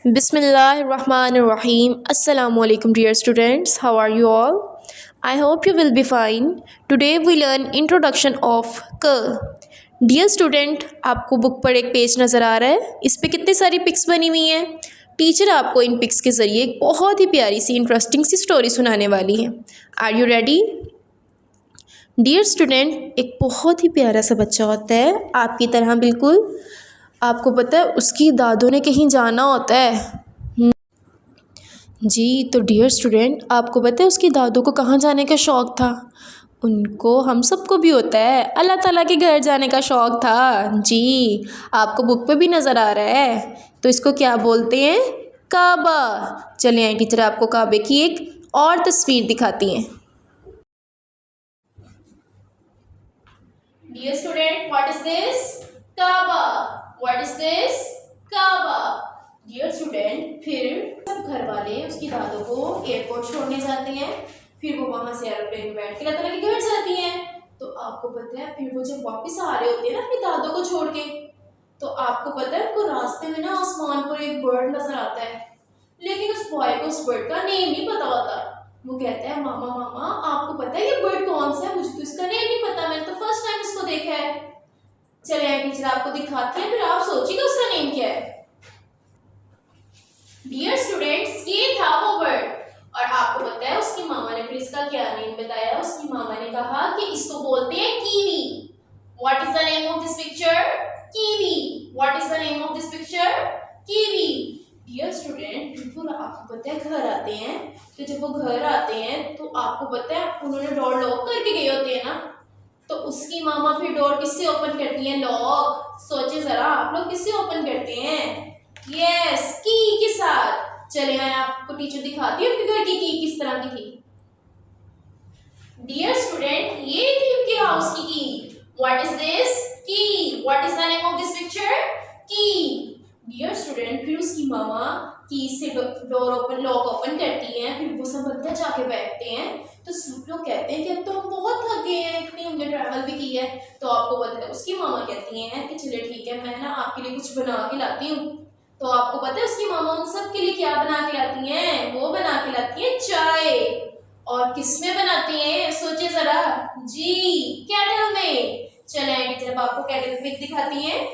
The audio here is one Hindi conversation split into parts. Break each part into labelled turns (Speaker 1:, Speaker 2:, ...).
Speaker 1: Bismillahirrahmanirrahim. Assalamu alaikum dear students. How are you all? I hope you will be fine. Today we learn introduction of k. Dear student, आपको बुक पर एक पेज नज़र आ रहा है। इस पे कितनी सारी पिक्स बनी हुई हैं। टीचर आपको इन पिक्स के ज़रिए एक बहुत ही प्यारी सी इंटरेस्टिंग सी स्टोरी सुनाने वाली है। Are you ready? Dear student, एक बहुत ही प्यारा सा बच्चा होता है आपकी तरह बिल्कुल। आपको पता है उसकी दादों ने कहीं जाना होता है। जी तो डियर स्टूडेंट, आपको पता है उसकी दादों को कहाँ जाने का शौक़ था? उनको हम सबको भी होता है, अल्लाह ताला के घर जाने का शौक़ था। जी आपको बुक पे भी नज़र आ रहा है। तो इसको क्या बोलते हैं? काबा। चलिए आए टीचर आपको काबे की एक और तस्वीर दिखाती हैं। Dear student, what is this? Kaaba. What is this? Kaaba. Dear student, फिर सब घर वाले उसकी दादों को एयरपोर्ट छोड़ने जाते हैं। फिर वो वहाँ से एरोप्लेन में बैठ के अल्लाह ताला के घर जाती हैं। तो आपको पता है फिर वो जब वापस आ रहे होते हैं ना अपनी दादों को छोड़ के, तो आपको पता है उनको रास्ते में ना आसमान पर एक बर्ड नजर आता है। लेकिन उस बॉय को उस बर्ड का नेम नहीं पता होता। वो कहता है मामा मामा आपको पता है ये बर्ड कौन सा है? मुझे तो इसका नेम नहीं पता, मैंने तो फर्स्ट टाइम इसको देखा है। चलिए आए टीचर आपको दिखाती है, फिर आप सोचिएगा उसका नेम क्या है। डियर स्टूडेंट्स, ये था वो बर्ड। और आपको पता है उसकी मामा ने फिर इसका क्या नेम बताया? उसकी मामा ने कहा कि इसको बोलते हैं kiwi. What is the name of this picture? Kiwi. What is the name of this picture? Kiwi. Dear student, बिल्कुल आपको पता है घर आते हैं। तो जब वो घर आते हैं तो आपको पता है उन्होंने डोर लॉक करके गए होते हैं ना। तो उसकी मामा फिर डोर किससे ओपन करती है? लॉक। सोचे जरा आप लोग किससे ओपन करते हैं? यस, की के साथ। चले मैं आपको टीचर दिखाती हूँ कि घर की किस तरह की थी। डियर स्टूडेंट, ये थी उनके हाउस की की। What is this? की। What is the name of this picture? की। डियर स्टूडेंट, फिर उसकी मामा की से डोर ओपन लॉक ओपन करती हैं। फिर वो सब अंदर जाके बैठते हैं। तो सब लोग कहते हैं कि अब तो हम बहुत थक गए हैं, इतनी हमने ट्रैवल भी की है। तो आपको पता है उसकी मामा कहती हैं कि चलिए ठीक है, मैं ना आपके लिए कुछ बना के लाती हूँ। तो आपको पता है उसकी मामा उन सब के लिए क्या बना के लाती हैं? वो बना के लाती हैं चाय। और किसमें बनाती हैं? सोचिए जरा। जी, केटल में। चले टीचर आपको केटल में दिखाती हैं।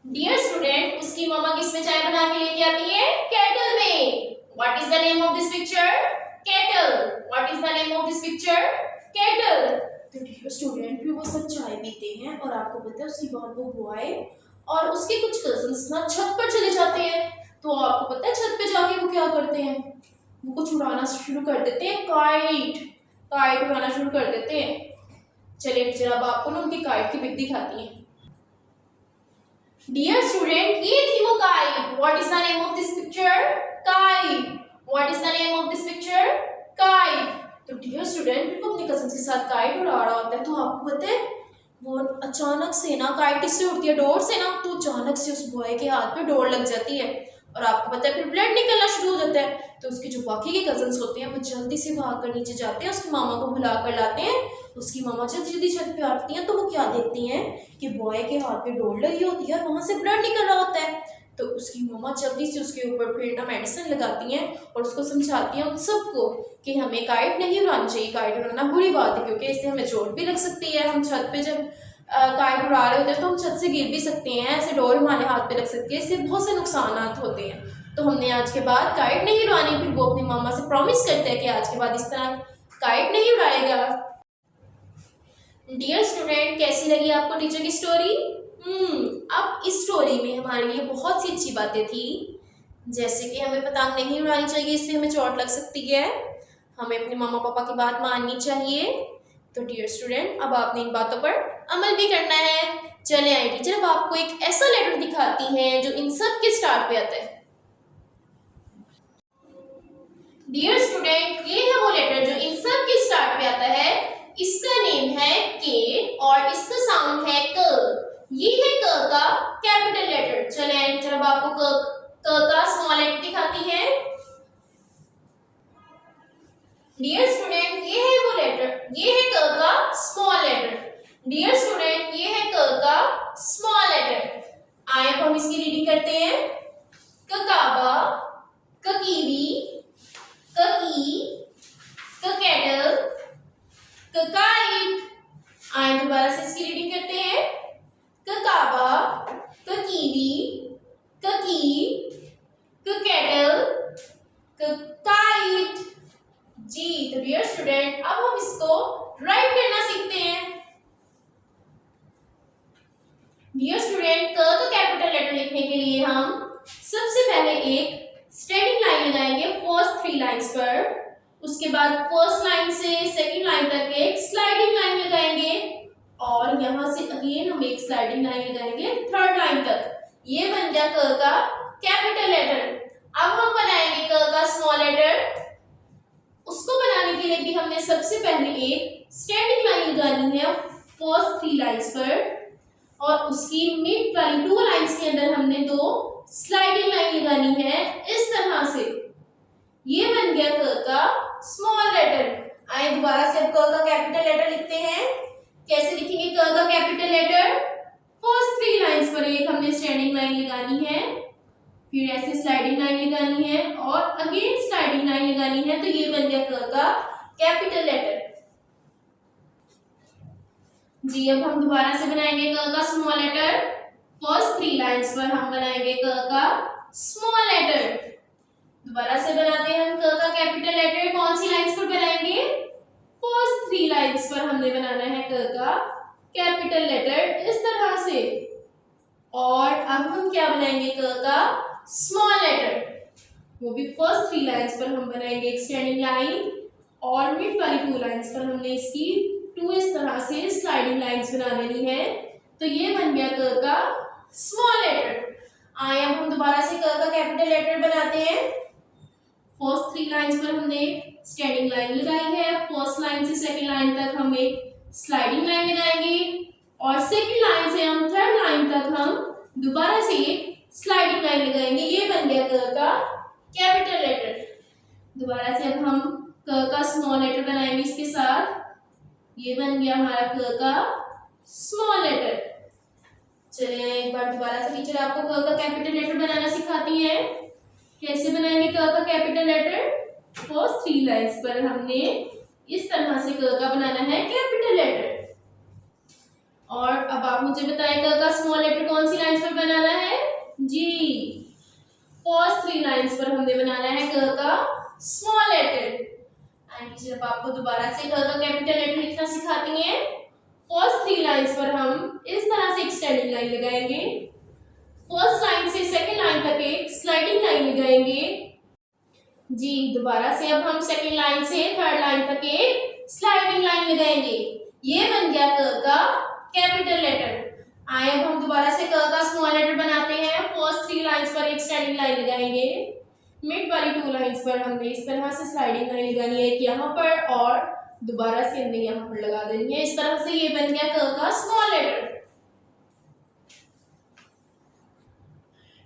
Speaker 1: डियर स्टूडेंट, उसकी मामा किसमें चाय बना के लेके आती है? केटल में। What is the name of this picture? Kettle. What is the name of this picture? Kettle. तो डियर स्टूडेंट, फिर वो सब चाय पीते हैं। और आपको पता है उसके बाद वो बॉय और उसके कुछ कजिन्स ना छत पर चले जाते हैं। तो आपको पता है छत पे जाके वो क्या करते हैं? वो कुछ उड़ाना शुरू कर देते हैं। काइट। काइट उड़ाना शुरू कर देते हैं। चलिए टीचर अब आपको ना उनकी काइट की पिक दिखाती है। डियर स्टूडेंट, ये थी वो kite. What is the name of this picture? Kite. What is the name of this picture? Kite. तो डियर स्टूडेंट, वो अपने कजिन के साथ काइट उड़ा रहा होता है। तो आपको पता है वो अचानक से ना काइट किससे उड़ती है? डोर से ना। तो अचानक से उस बॉय के हाथ पे डोर लग जाती है। और आपको पता है फिर ब्लड निकलना शुरू हो जाता है। तो उसके जो बाकी के कजिन्स होते हैं वो जल्दी से भाग कर नीचे जाते हैं, उसकी मामा को बुला कर लाते हैं। उसकी मामा जल्दी जल्दी छत पे आती हैं। तो वो क्या देखती हैं कि बॉय के हाथ पे डोर लगी होती है और वहां से ब्लड निकल रहा होता है। तो उसकी मामा जल्दी से उसके ऊपर फिर ना मेडिसिन लगाती हैं और उसको समझाती हैं उन सबको कि हमें काइट नहीं उड़ानी चाहिए। काइट उड़ाना बुरी बात है क्योंकि इससे हमें चोट भी लग सकती है। हम छत पे जब काइट उड़ा रहे होते हैं तो हम छत से गिर भी सकते हैं। ऐसे डोर हमारे हाथ पे लग सकती है, इससे बहुत से नुकसान होते हैं। तो हमने आज के बाद काइट नहीं उड़ानी। फिर वो अपनी मामा से प्रॉमिस करते हैं कि आज के बाद इस तरह काइट नहीं उड़ाएगा। डियर स्टूडेंट, कैसी लगी आपको टीचर की स्टोरी? अब इस स्टोरी में हमारे लिए बहुत सी अच्छी बातें थी, जैसे कि हमें पतंग नहीं उड़ानी चाहिए, इससे हमें चोट लग सकती है। हमें अपने मामा पापा की बात माननी चाहिए। तो डियर स्टूडेंट, अब आपने इन बातों पर अमल भी करना है। चले आए टीचर अब आपको एक ऐसा लेटर दिखाती हैं जो इन सब के स्टार्ट पे आता है। डियर स्टूडेंट, ये है वो लेटर जो इन सब के स्टार्ट पे आता है। इसका नेम है के और इसका साउंड है क। ये है क का कैपिटल लेटर। चले आए टीचर अब आपको क का स्मॉल लेटर दिखाती है। डियर स्टूडेंट, ये है वो लेटर, ये है क का स्मॉल लेटर। डियर स्टूडेंट, ये है क का स्मॉल लेटर। आए अब हम इसकी रीडिंग करते हैं। ककाबा, ककीवी, ककी, ककेटल, ककाइट। आए दोबारा से इसकी रीडिंग करते हैं। ककाबा, ककीवी, ककी, ककेटल, ककाइट। जी तो डियर स्टूडेंट अब हम इसको राइट करना सीखते हैं। डियर स्टूडेंट क का कैपिटल लेटर लिखने के लिए हम सबसे पहले एक स्टैंडिंग लाइन लगाएंगे फर्स्ट 3 लाइंस पर। उसके बाद फर्स्ट लाइन से सेकंड लाइन तक एक स्लाइडिंग लाइन लगाएंगे और यहां से अगेन हम एक स्लाइडिंग लाइन लगाएंगे थर्ड लाइन तक। ये बन गया क का कैपिटल लेटर। अब हम बनाएंगे क का स्मॉल लेटर। उसको बनाने के लिए भी हमने सबसे पहले एक स्टैंडिंग लाइन लगानी है फर्स्ट 3 लाइंस पर और उसकी मिड वाली 2 लाइंस के अंदर हमने 2 स्लाइडिंग लाइन लगानी है इस तरह से। ये बन गया क का स्मॉल लेटर। आइए दोबारा से अब क का कैपिटल लेटर लिखते हैं। कैसे लिखेंगे क का कैपिटल लेटर? फर्स्ट 3 लाइंस पर एक हमने स्टैंडिंग लाइन लगानी है, फिर ऐसे स्लाइडिंग लाइन लगानी है और अगेन स्लाइडिंग लाइन लगानी है। तो ये बन गया क का कैपिटल लेटर। जी अब हम दोबारा से बनाएंगे क का स्मॉल लेटर। फर्स्ट 3 लाइंस पर हम बनाएंगे क का स्मॉल लेटर। दोबारा से बनाते हैं हम क का कैपिटल लेटर। कौन सी लाइंस पर बनाएंगे? फर्स्ट 3 लाइंस पर हमने बनाना है क का कैपिटल लेटर इस तरह से। और अब हम क्या बनाएंगे क का स्मॉल लेटर, वो भी फर्स्ट 3 लाइंस पर हम बनाएंगे एक स्टैंडिंग लाइन और मिड वाली 2 लाइंस पर हमने इसकी 2 इस तरह से स्लाइडिंग लाइंस बना देनी है। तो ये बन गया क का स्मॉल लेटर। आए अब हम दोबारा से क का कैपिटल लेटर बनाते हैं। फर्स्ट 3 लाइंस पर हमने स्टैंडिंग लाइन लगाई है, फर्स्ट लाइन से सेकंड लाइन तक हम एक स्लाइडिंग लाइन लगाएंगे और सेकंड लाइन से हम थर्ड लाइन तक हम दोबारा से एक स्लाइडिंग लाइन लगाएंगे। ये बन गया क का कैपिटल लेटर। दोबारा से अब हम क का स्मॉल लेटर बनाएंगे इसके साथ। ये बन गया हमारा क का स्मॉल लेटर। चलिए एक बार दोबारा से टीचर आपको क का कैपिटल लेटर बनाना सिखाती है। कैसे बनाएंगे क का कैपिटल लेटर? फर्स्ट 3 लाइंस पर हमने इस तरह से क का बनाना है कैपिटल लेटर। और अब आप मुझे बताएं क का स्मॉल लेटर कौन सी लाइंस पर बनाना है? जी फर्स्ट 3 लाइंस पर हमने बनाना है क का स्मॉल लेटर। टीचर अब आपको दोबारा से क का कैपिटल लेटर लिखना सिखाती हैं। फर्स्ट 3 लाइंस पर हम इस तरह से एक स्टैंडिंग लाइन लगाएंगे, फर्स्ट लाइन से सेकंड लाइन तक एक स्लाइडिंग लाइन लगाएंगे। जी दोबारा से अब हम सेकंड लाइन से थर्ड लाइन तक एक स्लाइडिंग लाइन लगाएंगे। ये बन गया क का कैपिटल लेटर। आए अब हम दोबारा से क का स्मॉल लेटर बनाते हैं। फर्स्ट 3 लाइंस पर एक स्टैंडिंग लाइन लगाएंगे, मिड वाली 2 लाइंस पर हमने इस तरह से स्लाइडिंग लाइन लगानी है, एक यहाँ पर और दोबारा से हमने यहाँ पर लगा देनी है इस तरह से। ये बन गया क का small letter.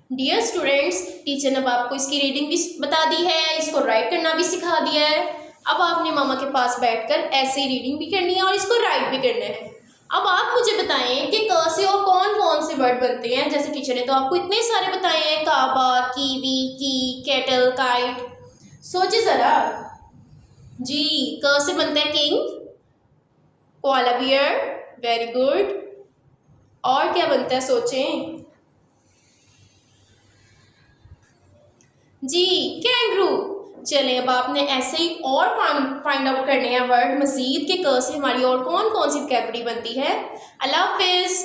Speaker 1: Dear students teacher ने अब आपको इसकी रीडिंग भी बता दी है, इसको राइट करना भी सिखा दिया है। अब आपने मामा के पास बैठकर ऐसे ही रीडिंग भी करनी है और इसको राइट भी करना है। अब आप मुझे बताएं कि क से और कौन कौन से वर्ड बनते हैं। जैसे टीचर ने तो आपको इतने सारे बताए हैं, काबा, कीवी, की, केटल, काइट। सोचिए जरा। जी क से बनता है king, koala bear, very good. और क्या बनता है सोचें? जी कैंगरू। चलें अब आपने ऐसे ही और फाइंड आउट करने हैं वर्ड मजीद के क से हमारी और कौन कौन सी वोकैबुलरी बनती है। अल्लाह हाफिज़।